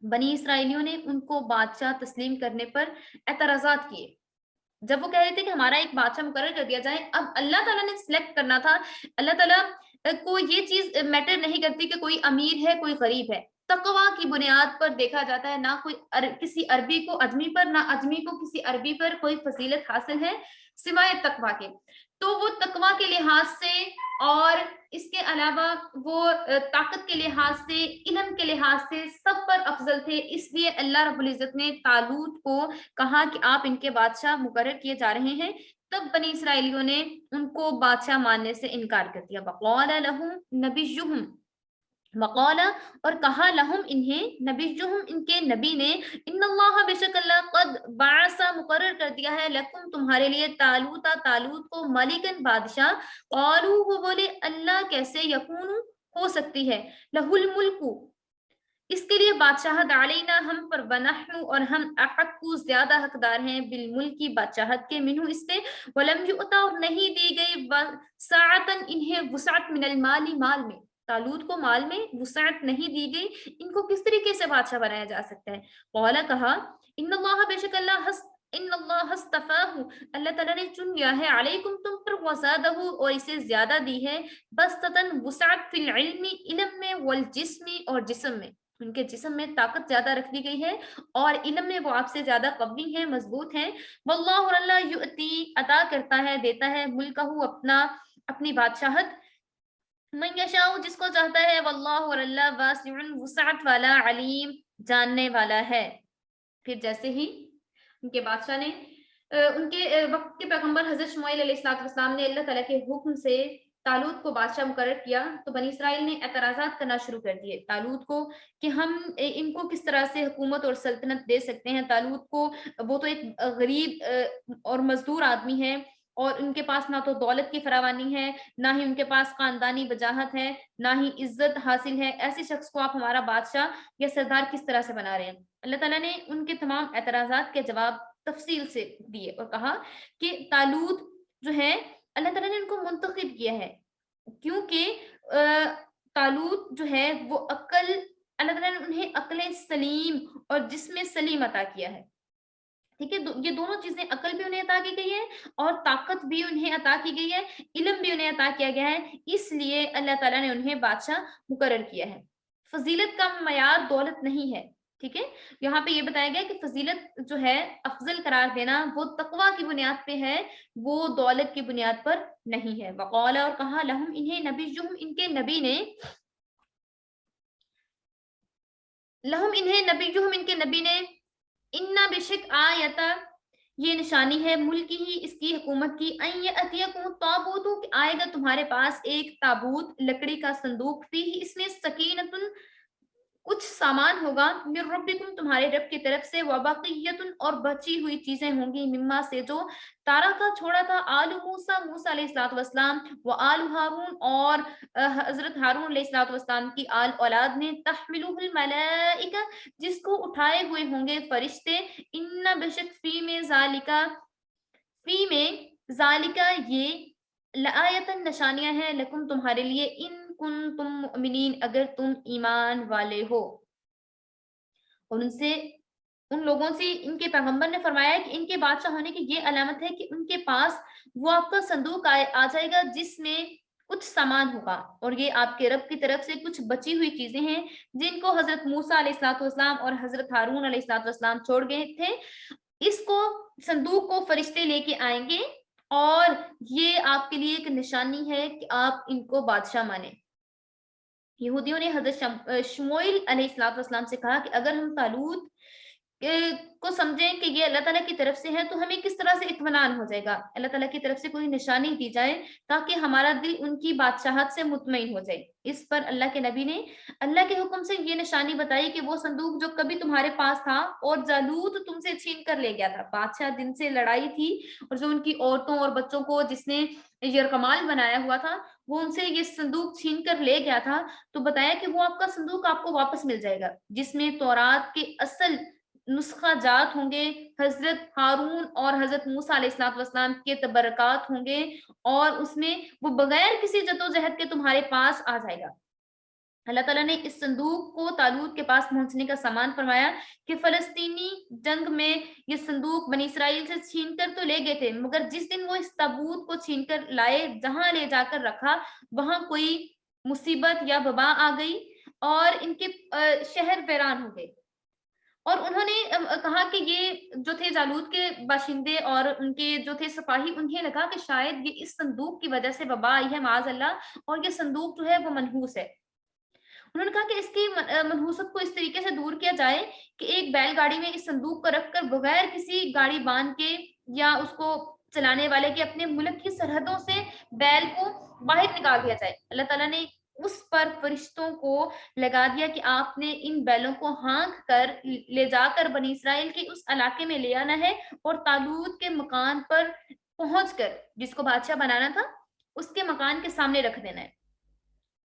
بنی اسرائیلیوں نے ان کو بادشاہ تسلیم کرنے پر اعتراضات کیے۔ جب وہ کہہ رہے تھے کہ ہمارا ایک بادشاہ مقرر کر دیا جائے، اب اللہ تعالیٰ نے سلیکٹ کرنا تھا۔ اللہ تعالیٰ کو یہ چیز میٹر نہیں کرتی کہ کوئی امیر ہے کوئی غریب ہے، تقوی کی بنیاد پر دیکھا جاتا ہے، نہ کوئی کسی عربی کو اجمی پر، نہ اجمی کو کسی عربی پر کوئی فضیلت حاصل ہے سوائے تقوی کے۔ تو وہ تقوی کے لحاظ سے اور اس کے علاوہ وہ طاقت کے لحاظ سے، علم کے لحاظ سے سب پر افضل تھے، اس لیے اللہ رب العزت نے طالوت کو کہا کہ آپ ان کے بادشاہ مقرر کیے جا رہے ہیں۔ تب بنی اسرائیلیوں نے ان کو بادشاہ ماننے سے انکار کر دیا۔ وقال لهم نبیہم، وقال اور کہا لہم انہیں، نبیہم ان کے نبی نے، ان اللہ بے شک اللہ قد بعث مقرر کر دیا ہے، لکم تمہارے لیے، طالوت طالوت کو، ملکن بادشاہ۔ قالوا وہ بولے، اللہ کیسے، یکون ہو سکتی ہے، لہ الملک اس کے لیے بادشاہت، علینا ہم پر، ونحن اور ہم، احق زیادہ حقدار ہیں، بالملک بادشاہت کے، منہ اس سے، ولم یؤتا اور نہیں دی گئی، ساعتن انہیں وسعت، من المال مال میں، طالوت کو مال میں وسعت نہیں دی گئی، ان کو کس طریقے سے بادشاہ بنایا جا سکتا ہے۔ قال کہا، ان اللہ بے شک اللہ ان اللہ اصطفاہ اللہ تعالیٰ نے چن لیا ہے، علیکم تم پر، وزادہ اور اسے زیادہ دی ہے، بسطتاً وسعت، فی العلم علم میں، والجسم اور جسم میں، ان کے جسم میں طاقت زیادہ رکھ دی گئی ہے، اور علم میں وہ آپ سے زیادہ قوی ہیں، مضبوط ہیں۔ واللہ اور اللہ یؤتی عطا کرتا ہے، دیتا ہے، ملکہ اپنی بادشاہت، من یشاء جس کو چاہتا ہے، واللہ اور اللہ واسع وسعت والا، علیم جاننے والا ہے۔ پھر جیسے ہی ان کے بادشاہ نے ان کے وقت کے پیغمبر حضرت شموئیل علیہ السلام نے اللہ تعالیٰ کے حکم سے طالوت کو بادشاہ مقرر کیا، تو بنی اسرائیل نے اعتراضات کرنا شروع کر دیے طالوت کو کہ ہم ان کو کس طرح سے حکومت اور سلطنت دے سکتے ہیں، طالوت کو وہ تو ایک غریب اور مزدور آدمی ہے، اور ان کے پاس نہ تو دولت کی فراوانی ہے، نہ ہی ان کے پاس خاندانی وجاہت ہے، نہ ہی عزت حاصل ہے، ایسے شخص کو آپ ہمارا بادشاہ یا سردار کس طرح سے بنا رہے ہیں۔ اللہ تعالیٰ نے ان کے تمام اعتراضات کے جواب تفصیل سے دیے اور کہا کہ طالوت جو ہے اللہ تعالیٰ نے ان کو منتخب کیا ہے، کیونکہ طالوت جو ہے وہ عقل، اللہ تعالیٰ نے انہیں عقل سلیم اور جسم سلیم عطا کیا ہے، ٹھیک ہے، یہ دونوں چیزیں، عقل بھی انہیں عطا کی گئی ہے اور طاقت بھی انہیں عطا کی گئی ہے، علم بھی انہیں عطا کیا گیا ہے، اس لیے اللہ تعالیٰ نے انہیں بادشاہ مقرر کیا ہے۔ فضیلت کا معیار دولت نہیں ہے، ٹھیک ہے، یہاں پہ یہ بتایا گیا کہ فضیلت جو ہے افضل قرار دینا وہ تقوی کی بنیاد پہ ہے، وہ دولت کی بنیاد پر نہیں ہے۔ وقال، اور کہا، لہم انہیں نبیہم، ان کے نبی نے، لہم انہیں نبیہم، ان کے نبی نے، انا بشک آیتا، یہ نشانی ہے ملک ہی، اس کی حکومت کی، این یاتیکم تابوت، کہ آئے گا تمہارے پاس ایک تابوت، لکڑی کا صندوق، فیہ، اس میں سکینۃ، کچھ سامان ہوگا، من ربکم، تمہارے رب کی طرف سے، وبقیۃ، اور بچی ہوئی چیزیں ہوں گی، مما، سے جو تارا کا چھوڑا تھا، آل موسیٰ، موسیٰ علیہ الصلوۃ والسلام، و آل ہارون، اور حضرت ہارون علیہ الصلوۃ والسلام کی آل اولاد نے، تحملہ الملائکہ، جس کو اٹھائے ہوئے ہوں گے فرشتے، ان بشک فی میں ذالکا، فی میں ذالکا، یہ لآیتن، نشانیاں ہیں، لکم، تمہارے لیے، ان کنتم مؤمنین، اگر تم ایمان والے ہو۔ اور ان لوگوں سے ان کے پیغمبر نے فرمایا کہ ان کے بادشاہ ہونے کی یہ علامت ہے کہ ان کے پاس وہ آپ کا صندوق آ جائے گا جس میں کچھ سامان ہوگا، اور یہ آپ کے رب کی طرف سے کچھ بچی ہوئی چیزیں ہیں جن کو حضرت موسیٰ علیہ الصلوۃ والسلام اور حضرت ہارون علیہ الصلوۃ والسلام چھوڑ گئے تھے۔ اس کو، صندوق کو فرشتے لے کے آئیں گے، اور یہ آپ کے لیے ایک نشانی ہے کہ آپ ان کو بادشاہ مانیں۔ یہودیوں نے حضرت شموئیل علیہ السلام والسلام سے کہا کہ اگر ہم طالوت کو سمجھیں کہ یہ اللہ تعالیٰ کی طرف سے ہے تو ہمیں کس طرح سے اطمینان ہو جائے گا، اللہ تعالیٰ کی طرف سے کوئی نشانی دی جائے تاکہ ہمارا دل ان کی بادشاہت سے مطمئن ہو جائے۔ اس پر اللہ کے نبی نے اللہ کے حکم سے یہ نشانی بتائی کہ وہ صندوق جو کبھی تمہارے پاس تھا اور جالوت تم سے چھین کر لے گیا تھا، بادشاہ جن سے لڑائی تھی اور جو ان کی عورتوں اور بچوں کو جس نے یرغمال بنایا ہوا تھا، وہ ان سے یہ صندوق چھین کر لے گیا تھا، تو بتایا کہ وہ آپ کا صندوق آپ کو واپس مل جائے گا جس میں تورات کے اصل نسخہ جات ہوں گے، حضرت ہارون اور حضرت موسیٰ علیہ السلام والسلام کے تبرکات ہوں گے، اور اس میں وہ بغیر کسی جدوجہد کے تمہارے پاس آ جائے گا۔ اللہ تعالیٰ نے اس صندوق کو طالوت کے پاس پہنچنے کا سامان فرمایا کہ فلسطینی جنگ میں یہ صندوق بنی اسرائیل سے چھین کر تو لے گئے تھے، مگر جس دن وہ اس تابوت کو چھین کر لائے، جہاں لے جا کر رکھا وہاں کوئی مصیبت یا وبا آ گئی اور ان کے شہر ویران ہو گئے۔ اور انہوں نے کہا کہ یہ جو تھے جالوت کے باشندے اور ان کے جو تھے سپاہی، انہیں لگا کہ شاید یہ اس صندوق کی وجہ سے وبا آئی ہے معاذ اللہ، اور یہ صندوق جو ہے وہ منحوس ہے۔ انہوں نے کہا کہ اس کی منحوست کو اس طریقے سے دور کیا جائے کہ ایک بیل گاڑی میں اس صندوق کو رکھ کر بغیر کسی گاڑی باندھ کے یا اس کو چلانے والے کے اپنے ملک کی سرحدوں سے بیل کو باہر نکال دیا جائے۔ اللہ تعالیٰ نے اس پر فرشتوں کو لگا دیا کہ آپ نے ان بیلوں کو ہانک کر لے جا کر بنی اسرائیل کے اس علاقے میں لے آنا ہے، اور طالوت کے مکان پر پہنچ کر جس کو بادشاہ بنانا تھا اس کے مکان کے سامنے رکھ دینا ہے۔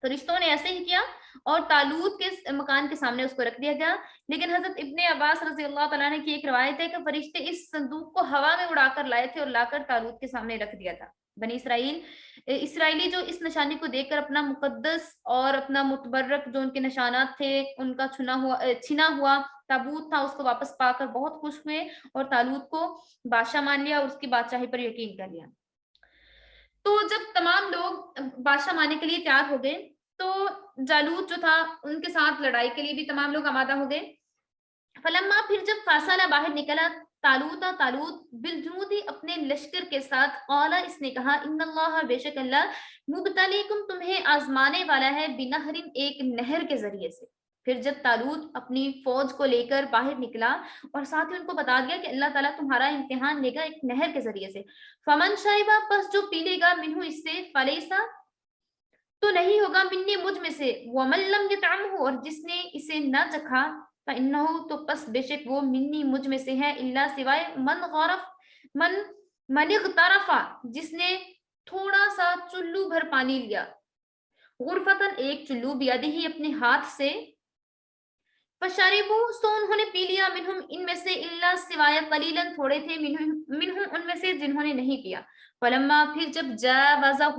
فرشتوں نے ایسے ہی کیا اور طالوت کے مکان کے سامنے اس کو رکھ دیا گیا۔ لیکن حضرت ابن عباس رضی اللہ تعالیٰ عنہ کی ایک روایت ہے کہ فرشتے اس صندوق کو ہوا میں اڑا کر لائے تھے اور لا کر طالوت کے سامنے رکھ دیا تھا۔ بنی اسرائیلی جو اس نشانی کو دیکھ کر اپنا مقدس اور اپنا متبرک جو ان کے نشانات تھے ان کا چھنا ہوا تابوت تھا، اس کو واپس پا کر بہت خوش ہوئے اور طالوت کو بادشاہ مان لیا اور اس کی بادشاہی پر یقین کر لیا۔ تو جب تمام لوگ بادشاہ ماننے کے لیے تیار ہو گئے تو جالوت جو تھا ان کے ساتھ لڑائی کے لیے بھی تمام لوگ آمادہ ہو گئے۔ فلما، پھر جب فاصلہ باہر نکلا، طالوت بالجنودی اپنے لشکر کے ساتھ، قالا، اس نے کہا، ان اللہ، بے شک اللہ، مبتلیکم، تمہیں آزمانے والا ہے، بنہر، ایک نہر کے ذریعے سے۔ پھر جب طالوت اپنی فوج کو لے کر باہر نکلا اور ساتھ ہی ان کو بتا دیا کہ اللہ تعالیٰ تمہارا امتحان لے گا ایک نہر کے ذریعے سے، فمن شرب، پس جو پی لے گا، منہ، اس سے، فلیسا، تو نہیں ہوگا، منی، مجھ میں سے، ومن لم یطعمہ، اور جس نے اسے نہ چکھا، فإنہ، تو پس بے شک وہ، منی، مجھ میں سے ہے، الا، سوائے، من اغترف، جس نے تھوڑا سا چلو بھر پانی لیا، غرفتن، ایک چلو، بیدہ، اپنے ہاتھ سے، فشربوا، سو انہوں نے پی لیا، منہم، ان میں سے، الا، سوائے، قلیلاً، تھوڑے تھے، منہم، ان میں سے جنہوں نے نہیں پیا۔ فلما، پھر جب جاوزہ،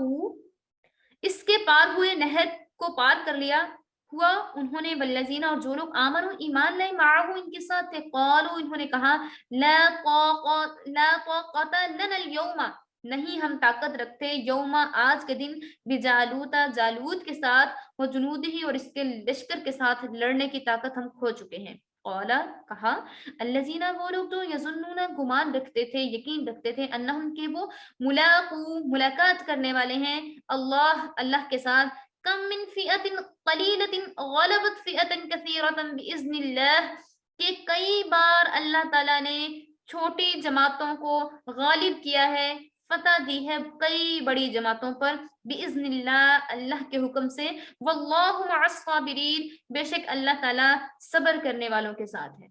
اس کے پار ہوئے، نہر کو پار کر لیا، ہوا انہوں نے والذین اور جو لوگ آمنوا ایمان لائے معہو ان کے ساتھ تھے قالوا انہوں نے کہا لا طاقت لنا اليوم نہیں ہم طاقت رکھتے یوم آج کے دن بجالوتا جالوت کے ساتھ و جنودہ اور اس کے لشکر کے ساتھ لڑنے کی طاقت ہم کھو چکے ہیں قال کہا الذین وہ لوگ جو یظنون گمان رکھتے تھے یقین رکھتے تھے انہم کہ وہ ملاقات کرنے والے ہیں اللہ کے ساتھ کم من فئت قلیلت غلبت فئتا کثیرتا باذن اللہ کہ کئی بار اللہ تعالیٰ نے چھوٹی جماعتوں کو غالب کیا ہے فتح دی ہے کئی بڑی جماعتوں پر باذن اللہ اللہ کے حکم سے واللہ مع الصابرین بے شک اللہ تعالیٰ صبر کرنے والوں کے ساتھ ہے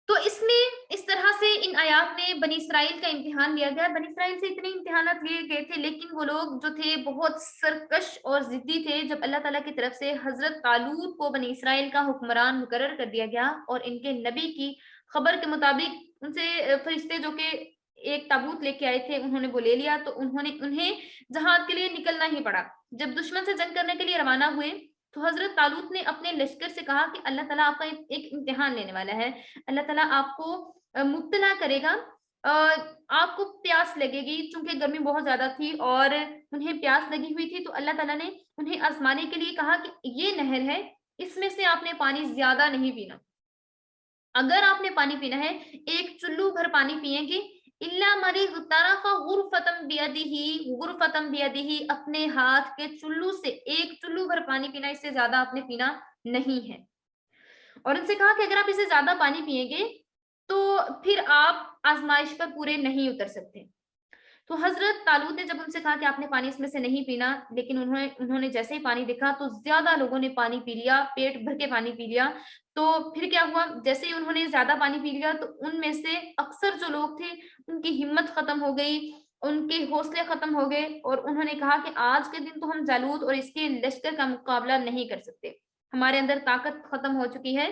تو اس میں اس طرح سے ان آیات میں بنی اسرائیل کا امتحان لیا گیا بنی اسرائیل سے اتنے امتحانات لیے گئے تھے لیکن وہ لوگ جو تھے بہت سرکش اور ضدی تھے جب اللہ تعالیٰ کی طرف سے حضرت طالوت کو بنی اسرائیل کا حکمران مقرر کر دیا گیا اور ان کے نبی کی خبر کے مطابق ان سے فرشتے جو کہ ایک تابوت لے کے آئے تھے انہوں نے وہ لے لیا تو انہیں جہاد کے لیے نکلنا ہی پڑا جب دشمن سے جنگ کرنے کے لیے روانہ ہوئے تو حضرت طالوت نے اپنے لشکر سے کہا کہ اللہ تعالیٰ آپ کا ایک امتحان لینے والا ہے اللہ تعالیٰ آپ کو مبتلا کرے گا آپ کو پیاس لگے گی چونکہ گرمی بہت زیادہ تھی اور انہیں پیاس لگی ہوئی تھی تو اللہ تعالیٰ نے انہیں آزمانے کے لیے کہا کہ یہ نہر ہے اس میں سے آپ نے پانی زیادہ نہیں پینا اگر آپ نے پانی پینا ہے ایک چلو بھر پانی پیئیں گے اللہ مریض طرف غرفتم بیدہی اپنے ہاتھ کے چلو سے ایک چلو بھر پانی پینا اس سے زیادہ آپ نے پینا نہیں ہے اور ان سے کہا کہ اگر آپ اسے زیادہ پانی پیئیں گے تو پھر آپ آزمائش پر پورے نہیں اتر سکتے تو حضرت طالوت نے جب ان سے کہا کہ آپ نے پانی اس میں سے نہیں پینا لیکن انہوں نے جیسے ہی پانی دیکھا تو زیادہ لوگوں نے پانی پی لیا پیٹ بھر کے پانی پی لیا تو پھر کیا ہوا جیسے ہی انہوں نے زیادہ پانی پی لیا تو ان میں سے اکثر جو لوگ تھے ان کی ہمت ختم ہو گئی ان کے حوصلے ختم ہو گئے اور انہوں نے کہا کہ آج کے دن تو ہم جالوت اور اس کے لشکر کا مقابلہ نہیں کر سکتے ہمارے اندر طاقت ختم ہو چکی ہے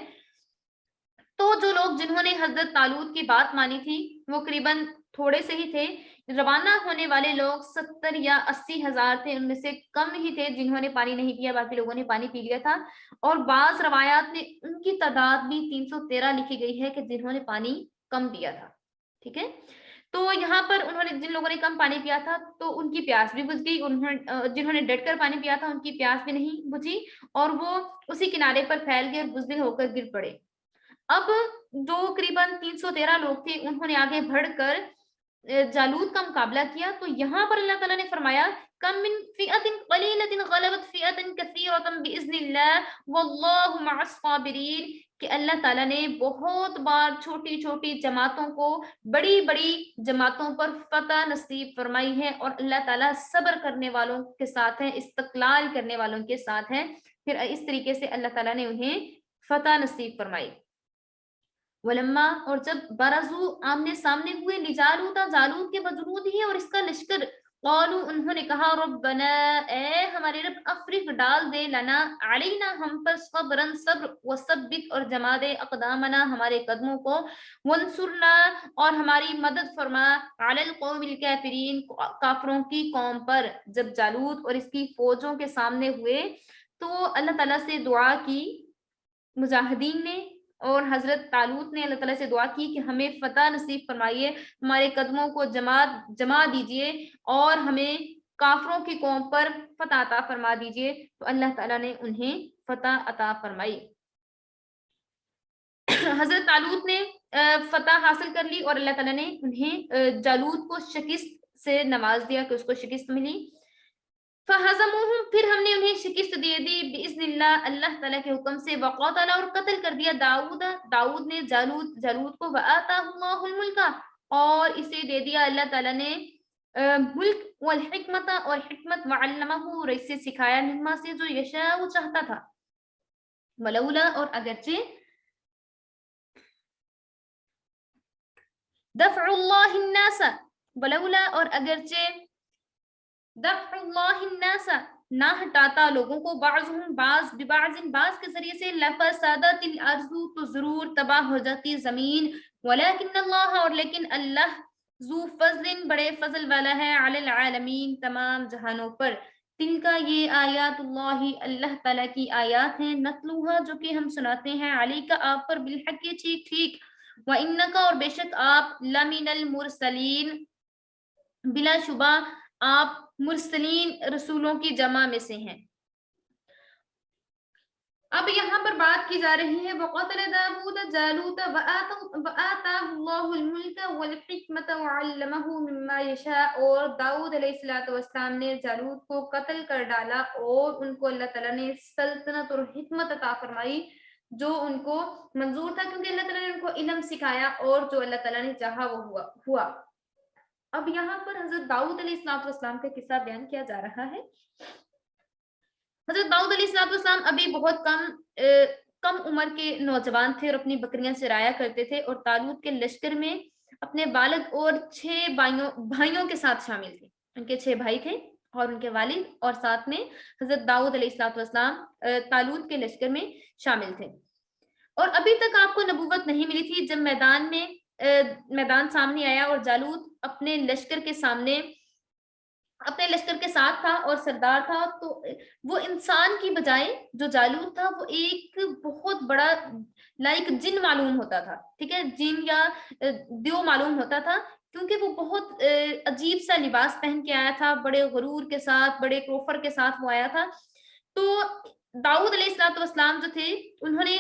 تو جو لوگ جنہوں نے حضرت طالوت کی بات مانی تھی وہ قریباً تھوڑے سے ہی تھے روانہ ہونے والے لوگ 70 یا 80 ہزار تھے ان میں سے کم ہی تھے جنہوں نے پانی نہیں پیا باقی لوگوں نے پانی پی لیا تھا اور بعض روایات میں ان کی تعداد بھی 313 لکھی گئی ہے کہ جنہوں نے پانی کم پیا تھا ٹھیک ہے تو یہاں پر انہوں نے جن لوگوں نے کم پانی پیا تھا تو ان کی پیاس بھی بجھ گئی جنہوں نے ڈٹ کر پانی پیا تھا ان کی پیاس بھی نہیں بجھی اور وہ اسی کنارے پر پھیل گئے بزدل ہو کر گر پڑے اب جو قریباً 313 لوگ تھے انہوں نے آگے بڑھ کر جالوت کا مقابلہ کیا تو یہاں پر اللہ تعالیٰ نے فرمایا کم من فئۃ قلیلۃ غلبت فئۃ کثیرۃ باذن اللہ واللہ مع الصابرین کہ اللہ تعالیٰ نے بہت بار چھوٹی چھوٹی جماعتوں کو بڑی بڑی جماعتوں پر فتح نصیب فرمائی ہے اور اللہ تعالیٰ صبر کرنے والوں کے ساتھ ہیں استقلال کرنے والوں کے ساتھ ہیں پھر اس طریقے سے اللہ تعالیٰ نے انہیں فتح نصیب فرمائی ولما اور جب برزو آمنے سامنے ہوئے لجالوت جالوت کے وجنود ہی اور اس کا لشکر قالو انہوں نے کہا ربنا اے ہمارے رب افرغ ڈال دے لنا علینا ہم پر صبرن صبر وثبت اور جما دے اقدامنا ہمارے قدموں کو وانصرنا اور ہماری مدد فرما علی القوم الکافرین کافروں کی قوم پر جب جالوت اور اس کی فوجوں کے سامنے ہوئے تو اللہ تعالیٰ سے دعا کی مجاہدین نے اور حضرت طالوت نے اللہ تعالیٰ سے دعا کی کہ ہمیں فتح نصیب فرمائیے ہمارے قدموں کو جما دیجئے اور ہمیں کافروں کی قوم پر فتح عطا فرما دیجئے تو اللہ تعالیٰ نے انہیں فتح عطا فرمائی حضرت طالوت نے فتح حاصل کر لی اور اللہ تعالیٰ نے انہیں جالوت کو شکست سے نواز دیا کہ اس کو شکست ملی فہزموہم پھر ہم نے انہیں شکست دے دی باذن اللہ اللہ تعالیٰ کے حکم سے وقاتل اور قتل کر دیا داؤد نے جالوت کو وآتاہ اللہ الملک اور اسے دے دیا اللہ تعالیٰ نے ملک والحکمت اور حکمت وعلمہ اور اسے سکھایا مما سے جو یشاء وہ چاہتا تھا ولولا اور اگرچہ دفع اللہ الناس ولولا اور اگرچہ دفع اللہ الناس نہ ہٹاتا لوگوں کو بعضهم بعض بعض کے ذریعے سے لفسدت الارض تو ضرور تباہ ہو جاتی زمین ولکن اللہ اور لیکن اللہ ذو فضل بڑے فضل والا ہے علی العالمین تمام جہانوں پر تل کا یہ آیات اللہ اللہ تعالیٰ کی آیات ہیں، نتلوہا جو کہ ہم سناتے ہیں، علی کا آپ پر بالحق یہ ٹھیک ٹھیک، وَإِنَّكَ اور بے شک آپ لَمِنَ الْمُرْسَلِينَ بلا شبہ آپ مرسلین رسولوں کی جمع میں سے ہیں۔ اب یہاں پر بات کی جا رہی ہے وَقَتَلَ دَاوُودَ جَالُوتَ وَآتَاهُ اللَّهُ الْمُلْكَ وَالْحِكْمَةَ وَعَلَّمَهُ مِمَّا يَشَاءُ، اور داؤد علیہ السلام نے جالوت کو قتل کر ڈالا اور ان کو اللہ تعالیٰ نے سلطنت اور حکمت عطا فرمائی جو ان کو منظور تھا، کیونکہ اللہ تعالیٰ نے ان کو علم سکھایا اور جو اللہ تعالیٰ نے چاہا وہ ہوا۔ اب یہاں پر حضرت داؤد علیہ السلام کا قصہ بیان کیا جا رہا ہے۔ حضرت داؤد علیہ السلام ابھی بہت کم عمر کے نوجوان تھے اور اپنی بکریاں چرایا کرتے تھے، اور طالوت کے لشکر میں اپنے والد اور 6 بھائیوں کے ساتھ شامل تھے۔ ان کے 6 بھائی تھے اور ان کے والد، اور ساتھ میں حضرت داؤد علیہ السلام طالوت کے لشکر میں شامل تھے۔ اور ابھی تک آپ کو نبوت نہیں ملی تھی جب میدان سامنے آیا اور جالوت اپنے لشکر کے ساتھ تھا اور سردار تھا، تو وہ انسان کی بجائے جو جالوت تھا وہ ایک بہت بڑا لائک جن معلوم ہوتا تھا، ٹھیک ہے، جن یا دیو معلوم ہوتا تھا، کیونکہ وہ بہت عجیب سا لباس پہن کے آیا تھا، بڑے غرور کے ساتھ، بڑے کوفر کے ساتھ وہ آیا تھا۔ تو داؤد علیہ السلام جو تھے انہوں نے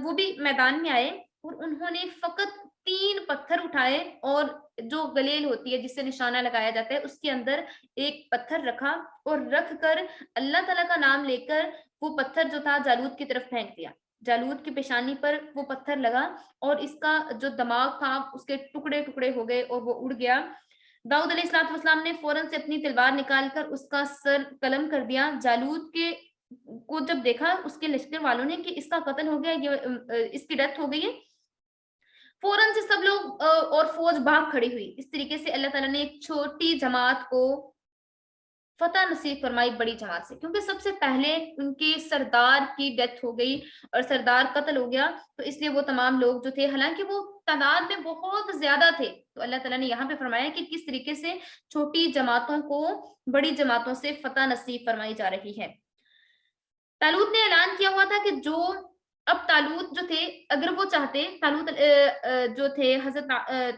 وہ بھی میدان میں آئے اور انہوں نے فقط 3 پتھر اٹھائے، اور جو گلیل ہوتی ہے جس سے نشانہ لگایا جاتا ہے اس کے اندر ایک پتھر رکھا، اور رکھ کر اللہ تعالیٰ کا نام لے کر وہ پتھر جو تھا جالوت کی طرف پھینک دیا۔ جالوت کی پیشانی پر وہ پتھر لگا اور اس کا جو دماغ تھا اس کے ٹکڑے ٹکڑے ہو گئے اور وہ اڑ گیا۔ داؤد علیہ السلام نے فوراً سے اپنی تلوار نکال کر اس کا سر قلم کر دیا۔ جالوت کو جب دیکھا اس کے لشکر والوں نے کہ اس کا قتل ہو گیا، اس کی ڈیتھ ہو گئی ہے، فوراً سے سب لوگ اور فوج بھاگ کھڑی ہوئی۔ اس طریقے سے اللہ تعالیٰ نے ایک چھوٹی جماعت کو فتح نصیب فرمائی بڑی جماعت سے، کیونکہ سب سے پہلے ان کے سردار کی ڈیتھ ہو گئی اور سردار قتل ہو گیا، تو اس لیے وہ تمام لوگ جو تھے، حالانکہ وہ تعداد میں بہت زیادہ تھے، تو اللہ تعالیٰ نے یہاں پہ فرمایا کہ کس طریقے سے چھوٹی جماعتوں کو بڑی جماعتوں سے فتح نصیب فرمائی جا رہی ہے۔ طالوت نے اعلان کیا ہوا تھا کہ اب طالوت جو تھے، اگر وہ چاہتے، طالوت جو تھے حضرت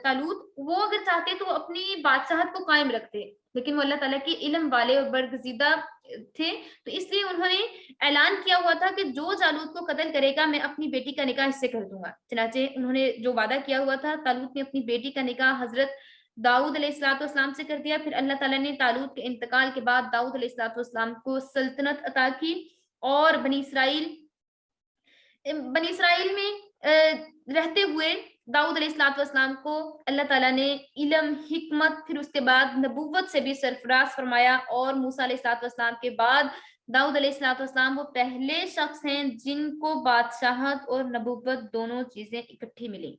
طالوت، وہ اگر چاہتے تو اپنی بادشاہت کو قائم رکھتے، لیکن وہ اللہ تعالیٰ کے علم والے اور برگزیدہ تھے، تو اس لیے انہوں نے اعلان کیا ہوا تھا کہ جو جالوت کو قتل کرے گا میں اپنی بیٹی کا نکاح اس سے کر دوں گا۔ چنانچہ انہوں نے جو وعدہ کیا ہوا تھا، طالوت نے اپنی بیٹی کا نکاح حضرت داؤد علیہ السلام سے کر دیا۔ پھر اللہ تعالیٰ نے طالوت کے انتقال کے بعد داؤد علیہ السلام کو سلطنت عطا کی، اور بنی اسرائیل میں رہتے ہوئے داؤد علیہ السلام کو اللہ تعالیٰ نے علم، حکمت، پھر اس کے بعد نبوت سے بھی سرفراز فرمایا، اور موسیٰ علیہ السلام کے بعد داؤد علیہ السلام وہ پہلے شخص ہیں جن کو بادشاہت اور نبوت دونوں چیزیں اکٹھی ملی۔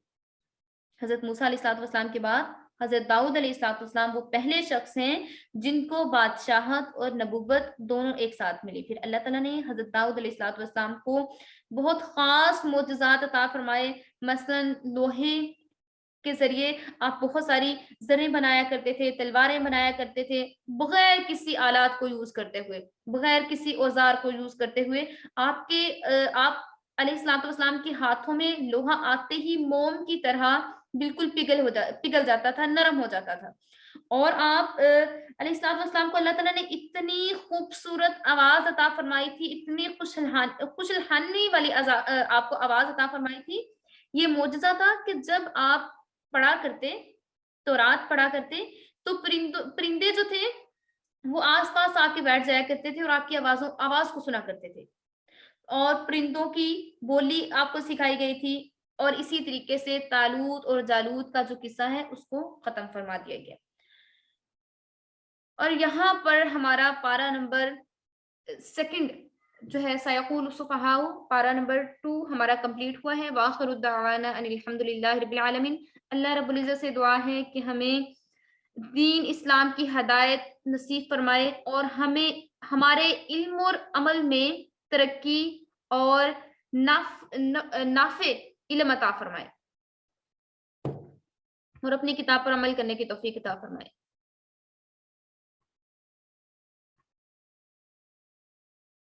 حضرت موسیٰ علیہ السلام کے بعد حضرت داؤد علیہ السلام وہ پہلے شخص ہیں جن کو بادشاہت اور نبوت دونوں ایک ساتھ ملی۔ پھر اللہ تعالیٰ نے حضرت داؤد علیہ السلام کو بہت خاص معجزات عطا فرمائے، مثلا لوہے کے ذریعے آپ بہت ساری زریں بنایا کرتے تھے، تلواریں بنایا کرتے تھے، بغیر کسی آلات کو یوز کرتے ہوئے، بغیر کسی اوزار کو یوز کرتے ہوئے۔ آپ علیہ السلام کے ہاتھوں میں لوہا آتے ہی موم کی طرح بالکل پگھل جاتا تھا، نرم ہو جاتا تھا، اور آپ علیہ السلام کو اللہ تعالیٰ نے اتنی خوبصورت آواز عطا فرمائی تھی، اتنی خوشلحانی والی آپ کو آواز عطا فرمائی تھی۔ یہ معجزہ تھا کہ جب آپ تورات پڑھا کرتے تو پرندے جو تھے وہ آس پاس آ کے بیٹھ جایا کرتے تھے اور آپ کی آواز کو سنا کرتے تھے، اور پرندوں کی بولی آپ کو سکھائی گئی تھی، اور اسی طریقے سے طالوت اور جالوت کا جو قصہ ہے اس کو ختم فرما دیا گیا۔ اور یہاں پر ہمارا پارا نمبر 2 جو ہے سیقول السفہاء، پارا نمبر 2 ہمارا کمپلیٹ ہوا ہے۔ وآخر الدعوانا ان الحمدللہ رب العالمین۔ اللہ رب العزت سے دعا ہے کہ ہمیں دین اسلام کی ہدایت نصیب فرمائے، اور ہمیں ہمارے علم اور عمل میں ترقی اور نافع علم عطا فرمائے، اور اپنی کتاب پر عمل کرنے کی توفیق عطا فرمائے۔